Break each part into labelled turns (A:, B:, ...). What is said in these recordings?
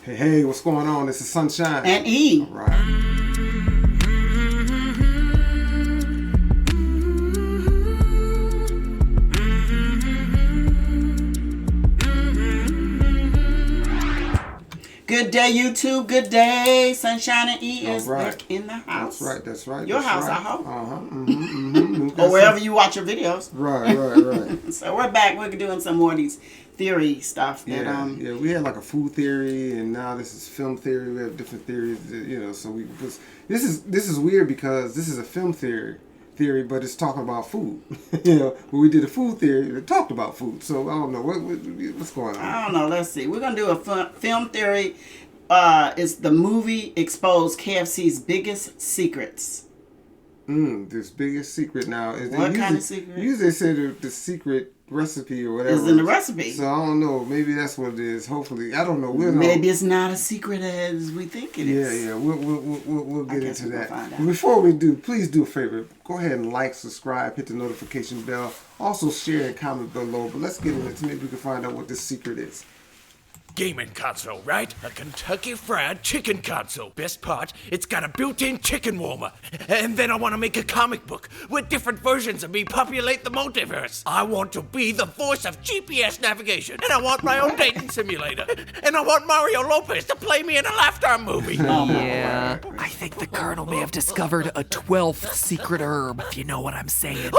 A: Hey, what's going on? This is Sunshine.
B: And E.
A: All right.
B: Good day, YouTube. Good day. Sunshine and E is
A: right.
B: back in the house.
A: That's right.
B: Your
A: that's
B: house,
A: right.
B: I hope.
A: Or
B: Or wherever you watch your videos.
A: Right.
B: So we're back. We're doing some more of these theory stuff. That,
A: Yeah. We had like a food theory, and now this is film theory. We have different theories, So this is weird because this is a film theory, but it's talking about food. When we did a food theory, it talked about food. So I don't know what's going on.
B: I don't know. Let's see. We're gonna do a film theory. It's the movie exposed KFC's biggest secrets.
A: This biggest secret now is
B: what kind of secret?
A: Usually they say the secret recipe or whatever
B: is in the recipe.
A: So I don't know. Maybe that's what it is. Hopefully, I don't know.
B: Maybe it's not a secret as we think it is.
A: Yeah. We'll get into that.
B: Find out.
A: Before we do, please do a favor. Go ahead and like, subscribe, hit the notification bell. Also share and comment below. But let's get into it. Maybe we can find out what this secret is.
C: Gaming console, right? A Kentucky Fried Chicken console. Best part, it's got a built-in chicken warmer. And then I want to make a comic book with different versions of me populate the multiverse. I want to be the voice of GPS navigation. And I want my own dating simulator. And I want Mario Lopez to play me in a Lifetime movie.
D: Yeah, I think the Colonel may have discovered a 12th secret herb, if you know what I'm saying.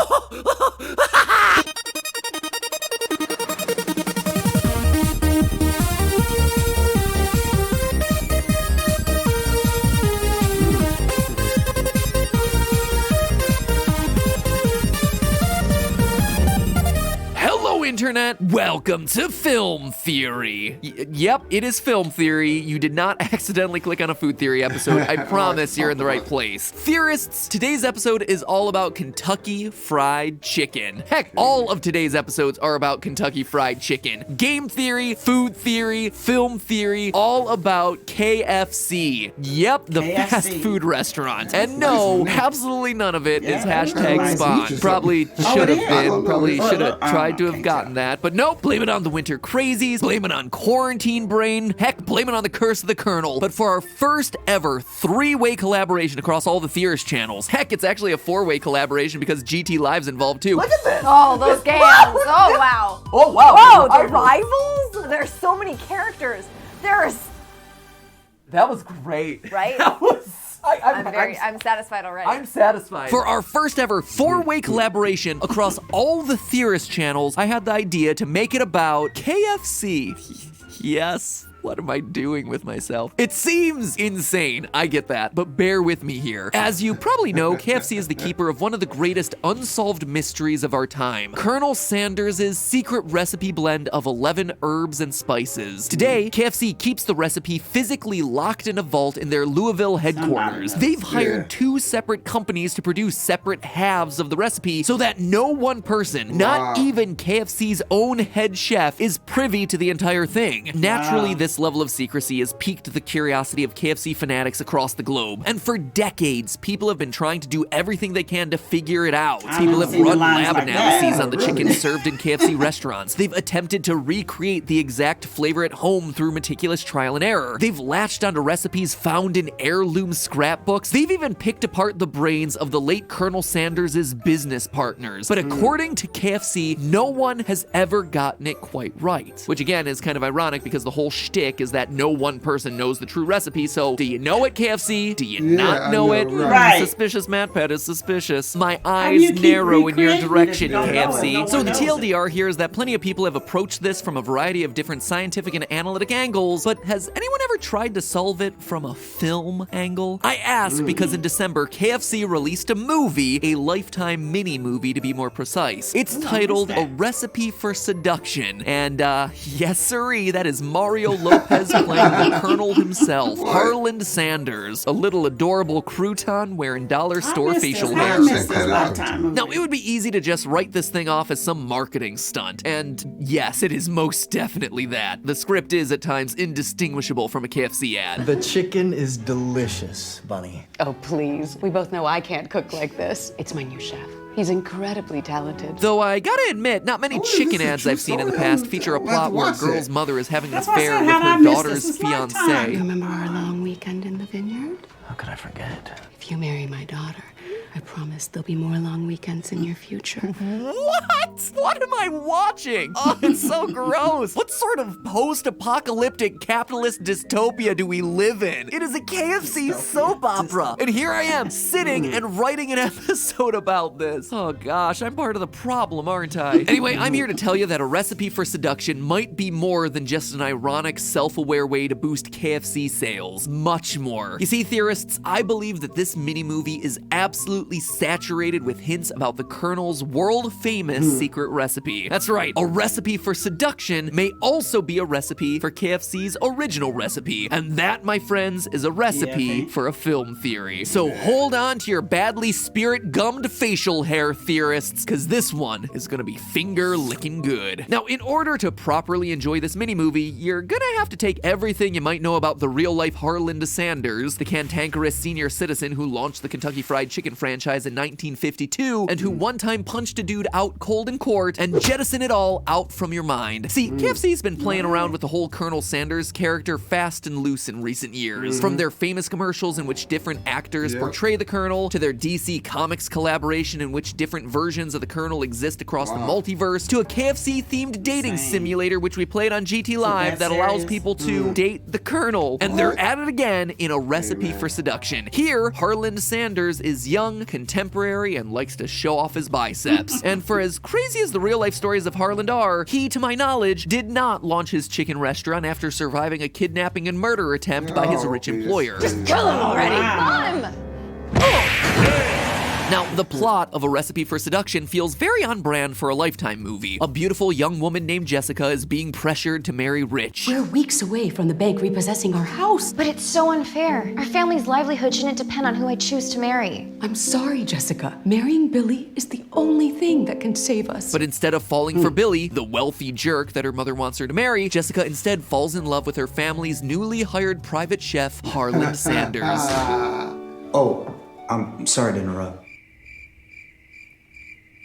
D: Internet, welcome to Film Theory. Yep, it is Film Theory. You did not accidentally click on a food theory episode. I promise you're in the right place. Theorists, today's episode is all about Kentucky Fried Chicken. Heck, all of today's episodes are about Kentucky Fried Chicken. Game theory, food theory, film theory, all about KFC. Yep, the
B: KFC.
D: fast food restaurant. And no, absolutely none of it is hashtag spawn. Probably should have been. Probably should have tried to have gotten that, but nope, blame it on the winter crazies, blame it on quarantine brain, heck, blame it on the curse of the Colonel. But for our first ever 3-way collaboration across all the Theorist channels, heck, it's actually a 4-way collaboration because GT Live's involved too.
E: Look at this! Oh, those games! Oh, wow!
F: Oh, wow!
E: Whoa, the rivals? There's so many characters.
F: That was great.
E: Right?
F: That was...
E: I'm satisfied already.
F: I'm satisfied.
D: For our first ever 4-way collaboration across all the Theorist channels, I had the idea to make it about KFC. Yes. What am I doing with myself? It seems insane, I get that, but bear with me here. As you probably know, KFC is the keeper of one of the greatest unsolved mysteries of our time, Colonel Sanders' secret recipe blend of 11 herbs and spices. Today, KFC keeps the recipe physically locked in a vault in their Louisville headquarters. They've hired 2 separate companies to produce separate halves of the recipe so that no one person, not even KFC's own head chef, is privy to the entire thing. Naturally, this level of secrecy has piqued the curiosity of KFC fanatics across the globe. And for decades, people have been trying to do everything they can to figure it out. People have run lab analyses on the chicken served in KFC restaurants. They've attempted to recreate the exact flavor at home through meticulous trial and error. They've latched onto recipes found in heirloom scrapbooks. They've even picked apart the brains of the late Colonel Sanders' business partners. But according to KFC, no one has ever gotten it quite right. Which again is kind of ironic because the whole shtick is that no one person knows the true recipe, so do you know it, KFC? Do you not know it?
B: Right.
D: Suspicious MatPat is suspicious. My eyes narrow in your direction, KFC. So the TLDR here is that plenty of people have approached this from a variety of different scientific and analytic angles, but has anyone ever tried to solve it from a film angle? I ask because in December, KFC released a movie, a Lifetime mini-movie to be more precise. It's titled A Recipe for Seduction, and yes sirree, that is Mario Lopez playing the Colonel himself, Harland Sanders, a little adorable crouton wearing dollar store facial hair. Now, it would be easy to just write this thing off as some marketing stunt, and yes, it is most definitely that. The script is at times indistinguishable from a KFC ad.
G: The chicken is delicious, Bunny.
H: Oh, please. We both know I can't cook like this. It's my new chef.
F: He's incredibly talented.
D: Though I gotta admit, not many
A: Oh, is
D: chicken
A: this a
D: ads
A: true
D: I've seen in the
A: story?
D: past feature a
A: I'll have to
D: plot where a
A: watch
D: girl's
A: that.
D: mother is having an
B: That's why I
D: affair
B: said,
D: with
B: how did I
D: her
B: miss
D: daughter's
B: this? It's Lifetime.
D: fiance.
F: Remember our long weekend in the vineyard?
C: How could I forget?
F: If you marry my daughter, I promise there'll be more long weekends in your future.
D: What? What am I watching? Oh, it's so gross. What sort of post-apocalyptic capitalist dystopia do we live in? It is a KFC soap opera. And here I am, sitting and writing an episode about this. Oh gosh, I'm part of the problem, aren't I? Anyway, I'm here to tell you that A Recipe for Seduction might be more than just an ironic, self-aware way to boost KFC sales. Much more. You see, theorists, I believe that this mini-movie is absolutely saturated with hints about the Colonel's world-famous secret recipe. That's right, A Recipe for Seduction may also be a recipe for KFC's original recipe. And that, my friends, is a recipe for a film theory. So hold on to your badly spirit-gummed facial hair, theorists, because this one is gonna be finger-licking good. Now, in order to properly enjoy this mini-movie, you're gonna have to take everything you might know about the real-life Harlinda Sanders, the cantankerous senior citizen who launched the Kentucky Fried Chicken franchise in 1952, and who one time punched a dude out cold in court, and jettison it all out from your mind. See, KFC's been playing around with the whole Colonel Sanders character fast and loose in recent years. From their famous commercials in which different actors portray the Colonel, to their DC Comics collaboration in which different versions of the Colonel exist across the multiverse, to a KFC-themed dating simulator which we played on GT Live that allows people to date the Colonel. And they're at it again in A Recipe for Seduction. Here, Harland Sanders is young, contemporary, and likes to show off his biceps. And for as crazy as the real-life stories of Harland are, he, to my knowledge, did not launch his chicken restaurant after surviving a kidnapping and murder attempt by his rich employer.
F: Just kill him already! Kill him!
D: Now, the plot of A Recipe for Seduction feels very on brand for a Lifetime movie. A beautiful young woman named Jessica is being pressured to marry Rich.
F: We're weeks away from the bank repossessing our house.
G: But it's so unfair. Our family's livelihood shouldn't depend on who I choose to marry.
F: I'm sorry, Jessica. Marrying Billy is the only thing that can save us.
D: But instead of falling for Billy, the wealthy jerk that her mother wants her to marry, Jessica instead falls in love with her family's newly hired private chef, Harland Sanders.
H: Oh, I'm sorry to interrupt.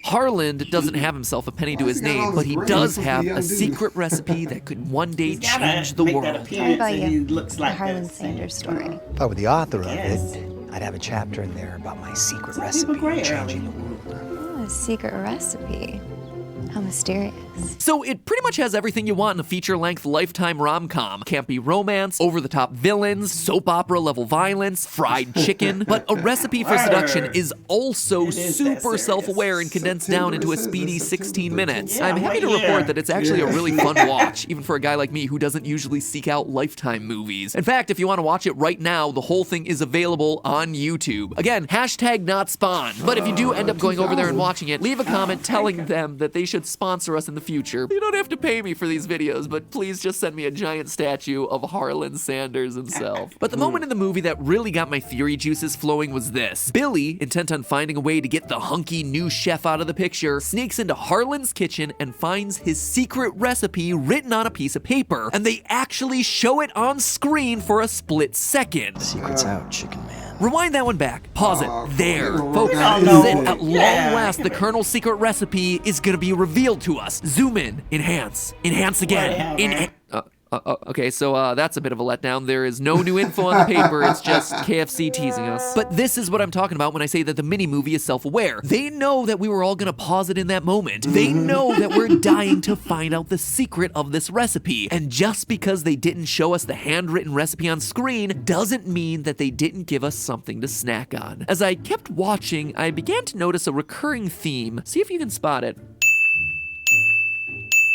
D: Harland doesn't have himself a penny to his name, but he does have a secret recipe that could one day change the world.
G: How about you?
B: He looks like
G: The Harlan
B: that.
G: Sanders story.
I: If I were the author of
B: Yes.
I: it, I'd have a chapter in there about my secret
B: Some
I: recipe
B: people
I: for
B: gray
I: changing
B: early.
I: the world.
G: Oh, a secret recipe. How mysterious.
D: So it pretty much has everything you want in a feature-length Lifetime rom-com. Campy romance, over-the-top villains, soap opera-level violence, fried chicken. But A Recipe for Seduction is also
B: It is that
D: super
B: serious.
D: self-aware and condensed down into a
A: September,
D: speedy
A: it says
D: 16
A: September.
D: minutes.
B: Yeah,
D: I'm happy to
B: right
D: report
B: here.
D: that it's actually a really fun watch, even for a guy like me who doesn't usually seek out Lifetime movies. In fact, if you want to watch it right now, the whole thing is available on YouTube. Again, hashtag not spawn. But if you do end up going over there and watching it, leave a comment telling them that they should sponsor us in the future. You don't have to pay me for these videos, but please just send me a giant statue of Harlan Sanders himself. But the moment in the movie that really got my theory juices flowing was this. Billy, intent on finding a way to get the hunky new chef out of the picture, sneaks into Harlan's kitchen and finds his secret recipe written on a piece of paper. And they actually show it on screen for a split second.
I: Secret's out, chicken man.
D: Rewind that one back. Pause it. There.
A: fucking
D: Folks,
A: wrong.
D: this is it. At long
B: Yeah.
D: last, the Colonel's secret recipe is gonna be revealed to us. Zoom in. Enhance. Enhance again.
B: Whatever.
D: Okay, so that's a bit of a letdown. There is no new info on the paper. It's just KFC teasing us. But this is what I'm talking about when I say that the mini-movie is self-aware. They know that we were all gonna pause it in that moment. They know that we're dying to find out the secret of this recipe. And just because they didn't show us the handwritten recipe on screen doesn't mean that they didn't give us something to snack on. As I kept watching, I began to notice a recurring theme. See if you can spot it.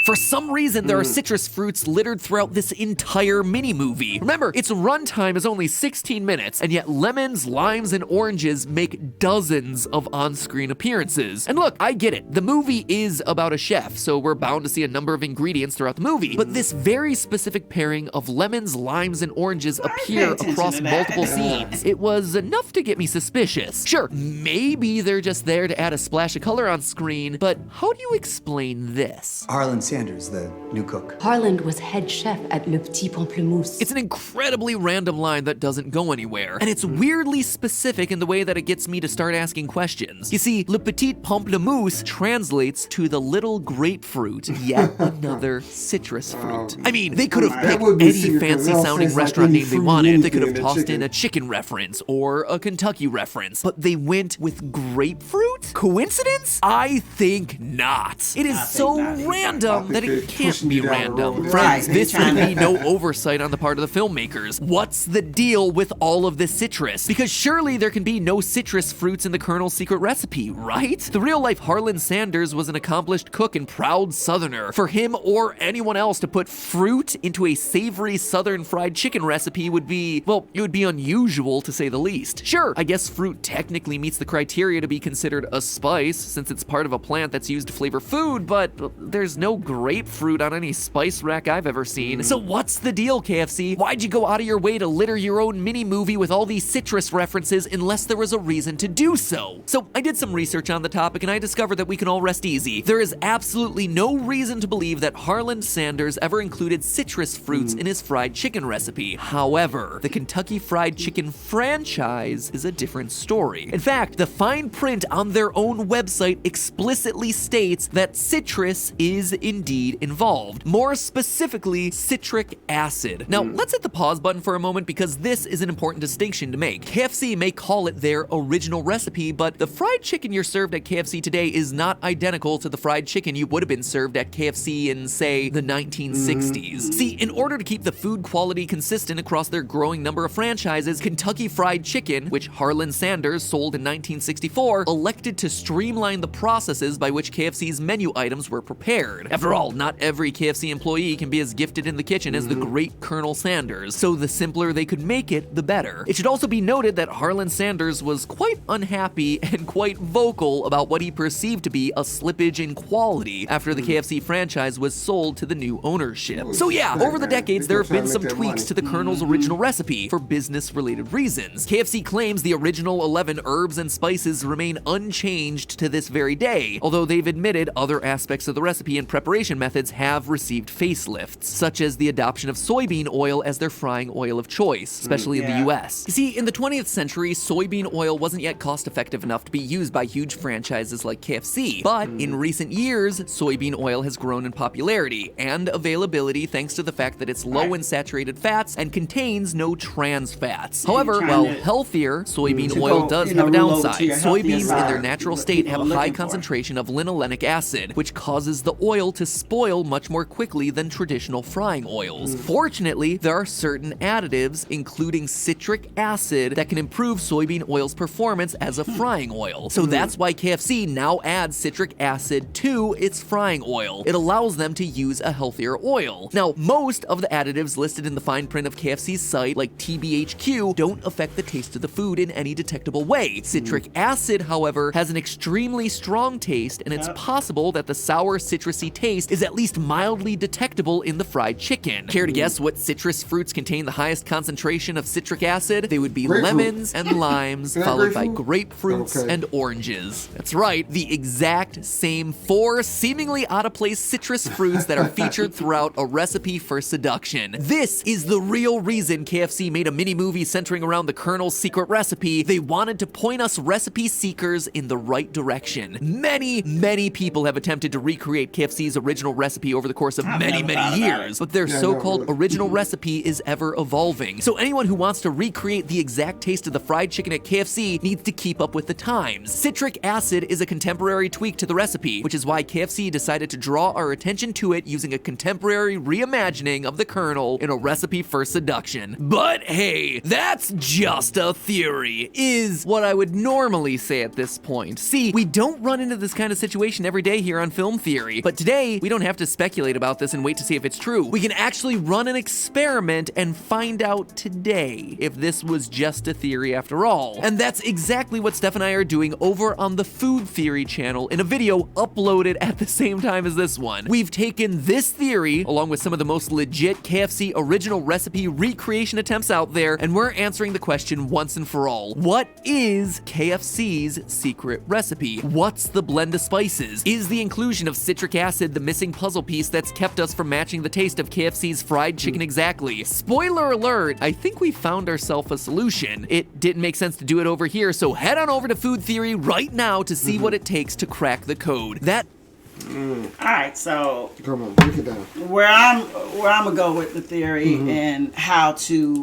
D: For some reason, there are citrus fruits littered throughout this entire mini-movie. Remember, its runtime is only 16 minutes, and yet lemons, limes, and oranges make dozens of on-screen appearances. And look, I get it. The movie is about a chef, so we're bound to see a number of ingredients throughout the movie. But this very specific pairing of lemons, limes, and oranges appear
B: attention
D: across
B: to that.
D: multiple scenes. It was enough to get me suspicious. Sure, maybe they're just there to add a splash of color on screen, but how do you explain this?
H: Harlan Sanders Sanders, the new cook.
F: Harland was head chef at Le Petit Pamplemousse.
D: It's an incredibly random line that doesn't go anywhere, and it's weirdly specific in the way that it gets me to start asking questions. You see, Le Petit Pamplemousse translates to the little grapefruit, yet another citrus fruit. I mean, they could have picked any fancy-sounding restaurant name they wanted. They could have tossed in a chicken reference or a Kentucky reference, but they went with grapefruit? Coincidence? I think not. It is so random that it can't be random. Friends, this would be no oversight on the part of the filmmakers. What's the deal with all of this citrus? Because surely there can be no citrus fruits in the Colonel's secret recipe, right? The real-life Harlan Sanders was an accomplished cook and proud Southerner. For him or anyone else to put fruit into a savory Southern fried chicken recipe would be, well, it would be unusual to say the least. Sure, I guess fruit technically meets the criteria to be considered a spice since it's part of a plant that's used to flavor food, but there's no grapefruit on any spice rack I've ever seen. So what's the deal, KFC? Why'd you go out of your way to litter your own mini-movie with all these citrus references unless there was a reason to do so? So I did some research on the topic and I discovered that we can all rest easy. There is absolutely no reason to believe that Harlan Sanders ever included citrus fruits in his fried chicken recipe. However, the Kentucky Fried Chicken franchise is a different story. In fact, the fine print on their own website explicitly states that citrus is indeed involved. More specifically, citric acid. Now, let's hit the pause button for a moment because this is an important distinction to make. KFC may call it their original recipe, but the fried chicken you're served at KFC today is not identical to the fried chicken you would have been served at KFC in, say, the 1960s. See, in order to keep the food quality consistent across their growing number of franchises, Kentucky Fried Chicken, which Harlan Sanders sold in 1964, elected to streamline the processes by which KFC's menu items were prepared. After all, not every KFC employee can be as gifted in the kitchen as the great Colonel Sanders, so the simpler they could make it, the better. It should also be noted that Harlan Sanders was quite unhappy and quite vocal about what he perceived to be a slippage in quality after the KFC franchise was sold to the new ownership. So yeah, over the decades, there have been some tweaks to the Colonel's original recipe for business-related reasons. KFC claims the original 11 herbs and spices remain unchanged to this very day, although they've admitted other aspects of the recipe and preparation methods have received facelifts, such as the adoption of soybean oil as their frying oil of choice, especially in the US. You see, in the 20th century, soybean oil wasn't yet cost-effective enough to be used by huge franchises like KFC, but in recent years, soybean oil has grown in popularity and availability thanks to the fact that it's low in saturated fats and contains no trans fats. However, while healthier, soybean oil does have a downside. Soybeans in their natural state have a high concentration of linolenic acid, which causes the oil to spoil much more quickly than traditional frying oils. Fortunately, there are certain additives, including citric acid, that can improve soybean oil's performance as a frying oil. So that's why KFC now adds citric acid to its frying oil. It allows them to use a healthier oil. Now, most of the additives listed in the fine print of KFC's site, like TBHQ, don't affect the taste of the food in any detectable way. Citric acid, however, has an extremely strong taste, and it's possible that the sour, citrusy taste is at least mildly detectable in the fried chicken. Care to guess what citrus fruits contain the highest concentration of citric acid? They would be lemons and limes, followed by grapefruits and oranges. That's right, the exact same 4 seemingly out-of-place citrus fruits that are featured throughout A Recipe for Seduction. This is the real reason KFC made a mini-movie centering around the Colonel's secret recipe. They wanted to point us recipe seekers in the right direction. Many people have attempted to recreate KFC's original recipe over the course of many years, but their so-called original recipe is ever evolving. So anyone who wants to recreate the exact taste of the fried chicken at KFC needs to keep up with the times. Citric acid is a contemporary tweak to the recipe, which is why KFC decided to draw our attention to it using a contemporary reimagining of the Colonel in A Recipe for Seduction. But hey, that's just a theory, is what I would normally say at this point. See, we don't run into this kind of situation every day here on Film Theory, but today we don't have to speculate about this and wait to see if it's true. We can actually run an experiment and find out today if this was just a theory after all. And that's exactly what Steph and I are doing over on the Food Theory channel in a video uploaded at the same time as this one. We've taken this theory, along with some of the most legit KFC original recipe recreation attempts out there, and we're answering the question once and for all. What is KFC's secret recipe? What's the blend of spices? Is the inclusion of citric acid the missing puzzle piece that's kept us from matching the taste of KFC's fried chicken exactly. Spoiler alert, I think we found ourselves a solution. It didn't make sense to do it over here, so head on over to Food Theory right now to see what it takes to crack the code.
B: All right, so
A: come on, break it down.
B: Where I'm gonna go with the theory and how to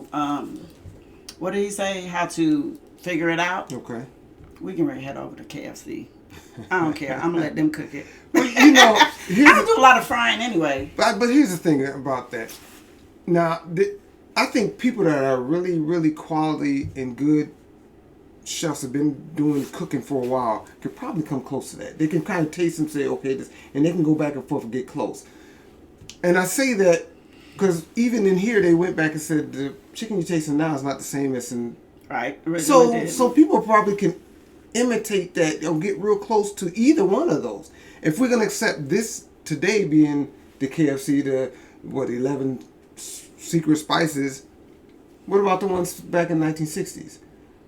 B: what did he say? How to figure it out?
A: Okay.
B: We can head over to KFC. I don't care. I'm gonna let them cook it.
A: You know,
B: I don't do a lot of frying anyway.
A: But here's the thing about that. Now, I think people that are really, really quality and good chefs have been doing cooking for a while could probably come close to that. They can kind of taste and say, okay, this, and they can go back and forth and get close. And I say that because even in here, they went back and said the chicken you're tasting now is not the same as in.
B: Right.
A: So people probably can imitate that or get real close to either one of those. If we're gonna accept this today being the KFC, the 11 secret spices, what about the ones back in 1960s?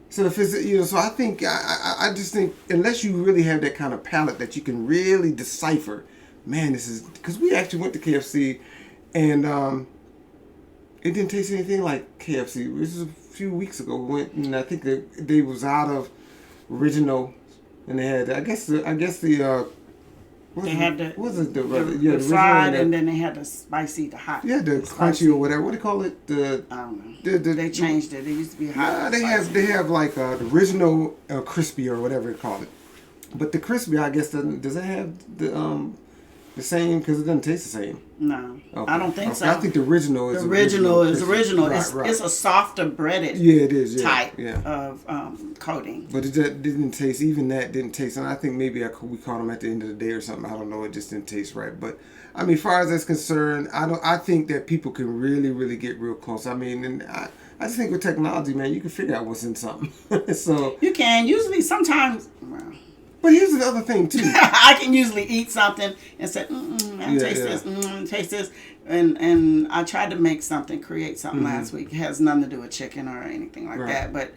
A: So if it's, so I think I just think unless you really have that kind of palate that you can really decipher, man, this is because we actually went to KFC and it didn't taste anything like KFC. This was a few weeks ago. We went and I think they was out of original and they had they
B: had the
A: the
B: fried and then they had the spicy, the hot.
A: Yeah, the crunchy or whatever. What do you call it?
B: I don't know. They changed it. It used to be hot.
A: They have like the original crispy or whatever you call it. But the crispy, I guess, does it have the same? Because it doesn't taste the same.
B: No,
A: okay.
B: I don't think so.
A: I think the original is
B: original.
A: Right.
B: It's a softer breaded
A: it is
B: type of coating.
A: But it didn't taste. Even that didn't taste. And I think maybe we caught them at the end of the day or something. I don't know. It just didn't taste right. But I mean, as far as that's concerned, I think that people can really, really get real close. I mean, and I just think with technology, man, you can figure out what's in something. So
B: you can usually sometimes. Well,
A: but here's the other thing too.
B: I can usually eat something and say, taste this, and I tried to make something, create something last week. It has nothing to do with chicken or anything like that, but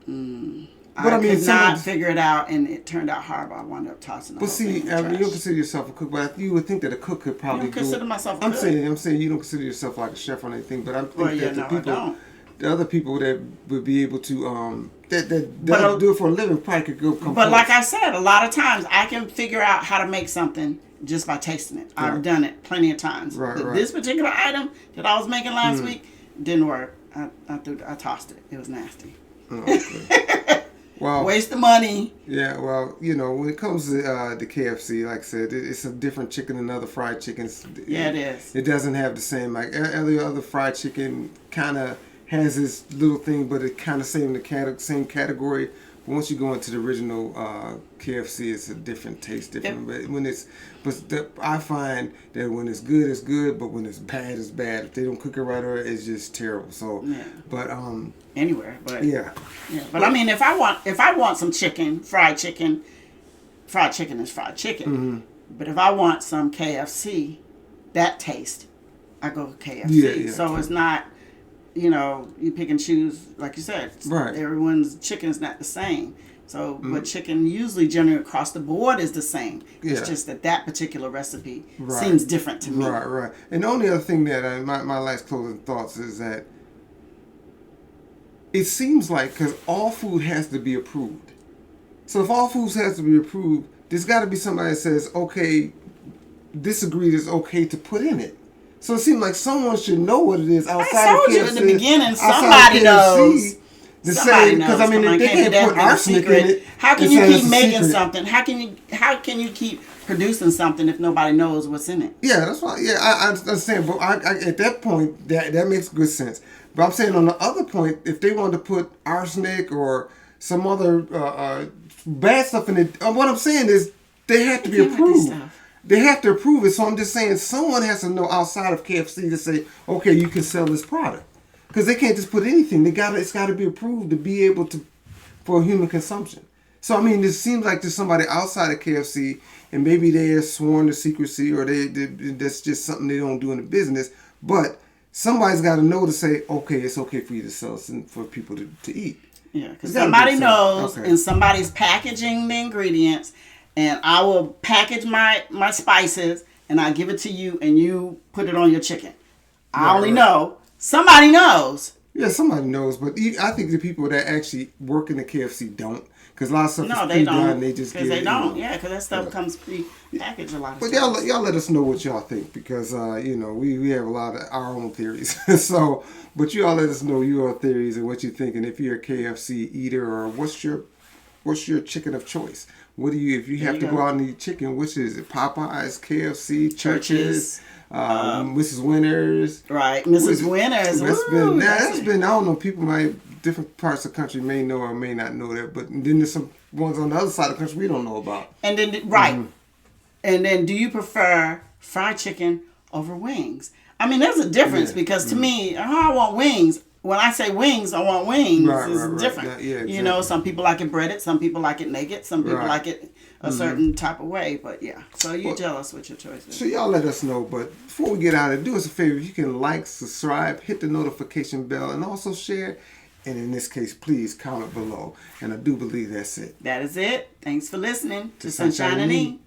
B: I could not figure it out, and it turned out horrible. I wound up tossing it.
A: But see, you don't consider yourself a cook, but you would think that a cook could probably.
B: I don't consider myself a cook.
A: I'm saying you don't consider yourself like a chef or anything, but I'm thinking the other people that would be able to that do it for a living probably could go come.
B: But like I said, a lot of times I can figure out how to make something just by tasting it. I've done it plenty of times. But this particular item that I was making last week didn't work. I tossed it. It was nasty.
A: Oh, okay. Well,
B: waste of money.
A: Yeah, well, when it comes to the KFC, like I said, it's a different chicken than other fried chickens.
B: Yeah, it is.
A: It doesn't have the same, like every other fried chicken kind of has this little thing, but it kind of same category. But once you go into the original KFC, it's a different taste, different. But I find that when it's good, it's good. But when it's bad, it's bad. If they don't cook it right, it's just terrible. So, but
B: anywhere, but
A: yeah.
B: But I mean, if I want some chicken, fried chicken is fried chicken.
A: Mm-hmm.
B: But if I want some KFC, that taste, I go with KFC.
A: Yeah,
B: so it's not. You pick and choose, like you said.
A: Right.
B: Everyone's chicken is not the same. So, but chicken usually generally across the board is the same. It's just that particular recipe seems different to me.
A: Right. And the only other thing that my last closing thoughts is that it seems like because all food has to be approved. So if all foods has to be approved, there's got to be somebody that says, okay, this ingredient is okay to put in it. So it seems like someone should know what it is outside of KFC. I told you in the beginning,
B: somebody knows.
A: Because I mean, they can't put arsenic in it.
B: How can you keep making something? How can you keep producing something if nobody knows what's in it?
A: Yeah, that's why. Yeah, I understand. But at that point, that makes good sense. But I'm saying on the other point, if they wanted to put arsenic or some other bad stuff in it, what I'm saying is they have to be approved. They have to approve it. So I'm just saying someone has to know outside of KFC to say, okay, you can sell this product. Because they can't just put anything. It's got to be approved to be able to, for human consumption. So, I mean, it seems like there's somebody outside of KFC and maybe they are sworn to secrecy or that's just something they don't do in the business. But somebody's got to know to say, okay, it's okay for you to sell for people to eat.
B: Yeah, because somebody knows and somebody's packaging the ingredients. And I will package my spices and I give it to you and you put it on your chicken. I only know. Somebody knows.
A: Yeah, somebody knows, but I think the people that actually work in the KFC don't. Because a lot of stuff is
B: they
A: pre-done.
B: don't.
A: They just
B: Because they don't. Yeah, because that stuff
A: Yeah.
B: comes pre-packaged a lot of
A: But
B: times.
A: y'all let us know what y'all think, because we have a lot of our own theories. So, but you all let us know your theories and what you think, and if you're a KFC eater, or what's your chicken of choice? What do you, if you have to go out and eat chicken, which is it? Popeyes, KFC, Churches, Mrs. Winners,
B: right? Mrs. Winners.
A: That's been I don't know. People might different parts of the country may know or may not know that, but then there's some ones on the other side of the country we don't know about.
B: And then and then do you prefer fried chicken over wings? I mean, there's a difference because to me, I want wings. When I say wings, I want wings. It's different.
A: Yeah, exactly.
B: You know, some people like it breaded, some people like it naked, some people like it a certain type of way. But yeah, so you're jealous with your choices.
A: So y'all let us know. But before we get out of it, do us a favor. You can like, subscribe, hit the notification bell, and also share. And in this case, please comment below. And I do believe that's it.
B: That is it. Thanks for listening to Sunshine and E.